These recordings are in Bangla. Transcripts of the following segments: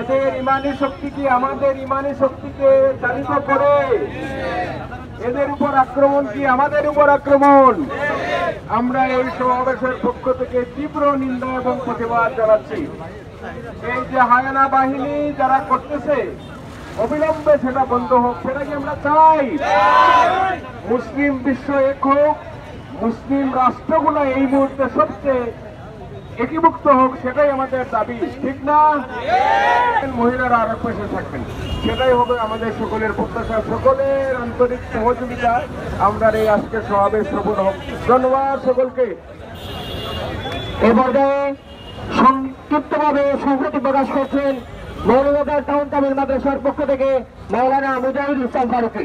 এদের ইমানি শক্তি কি আমাদের ইমানি শক্তিকে চালিত করে? এদের উপর আক্রমণ কি আমাদের উপর আক্রমণ? আমরা এই সমাবেশের পক্ষ থেকে তীব্র নিন্দা এবং প্রতিবাদ জানাচ্ছি। এই যে হায়ানা বাহিনী যারা করতেছে, অবিলম্বে সেটা বন্ধ হোক, সেটা কি আমরা চাই? মুসলিম বিশ্ব এক হোক, মুসলিম রাষ্ট্রগুলো এই মুহূর্তে সবচেয়ে একীভূত হোক, সেটাই আমাদের দাবি, ঠিক না? মহিলারা আরো পাশে থাকবেন, সেটাই হবে আমাদের সকলের প্রত্যাশা। সকলের আন্তরিক সহযোগিতা আমরা এই আজকে সমাবেশ সফল হোক। ধন্যবাদ সকলকে। এ পর্যায়ে সংক্ষিপ্তভাবে সংহতি প্রকাশ করছেন মৌলবাজার টাউন তামিল মাদ্রাসার পক্ষ থেকে মাওলানা মুজাহিদুল ইসলাম ফারুকী।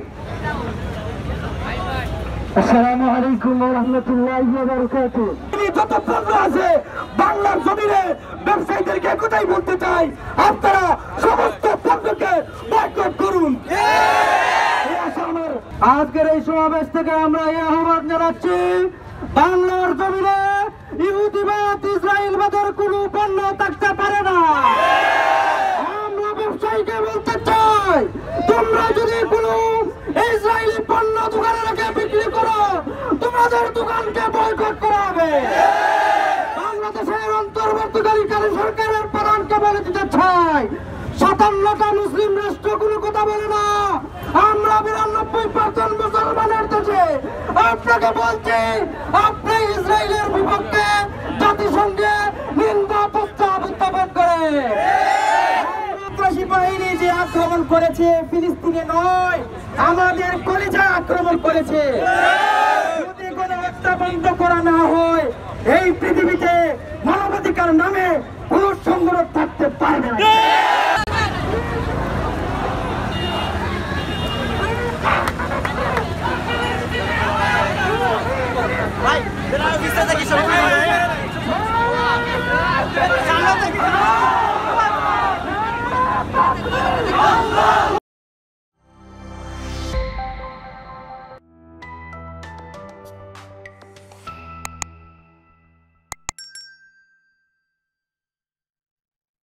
আসসালামু আলাইকুম ওয়া রাহমাতুল্লাহি ওয়া বারাকাতুহু। যত পণ্য আছে বাংলার জমিনে ব্যবসায়ীদেরকে একটাই বলতে চাই, আপনারা সমস্ত পণ্যকে বয়কট করুন। আজকের এই সমাবেশ থেকে আমরা এই আহ্বান জানাচ্ছি, বাংলার জমিনে ইহুদিবাদ ইসরায়েলবাদের কোনো পণ্য থাকতে পারে না। আমরা ব্যবসায়ীকে বলতে চাই, তোমরা যদি কোনো ইসরায়েলি পণ্য দোকানে রেখে বিক্রি করো, তোমাদের দোকানকে বয়কট করা হবে। বাংলাদেশের অন্তর্বর্তীকালীন সরকারের প্রধানকে বলে দিতে চাই, 57টা মুসলিম রাষ্ট্র কোনো কথা বলে না, আমরা 92% মুসলমানের দেশে। আপনাকে বলছি, আপনি ইসরায়েলের বিপক্ষে জাতিসংঘে নিন্দা প্রস্তাব উত্থাপন করে। সন্ত্রাসী বাহিনী যে আক্রমণ করেছে ফিলিস্তিনে নয়, আমাদের কলিজা আক্রমণ করেছে। যদি কোনো হত্যা বন্ধ করা না হয়, এই পৃথিবীতে মানবাধিকার নামে কোন সংগঠন থাকতে পারবে না।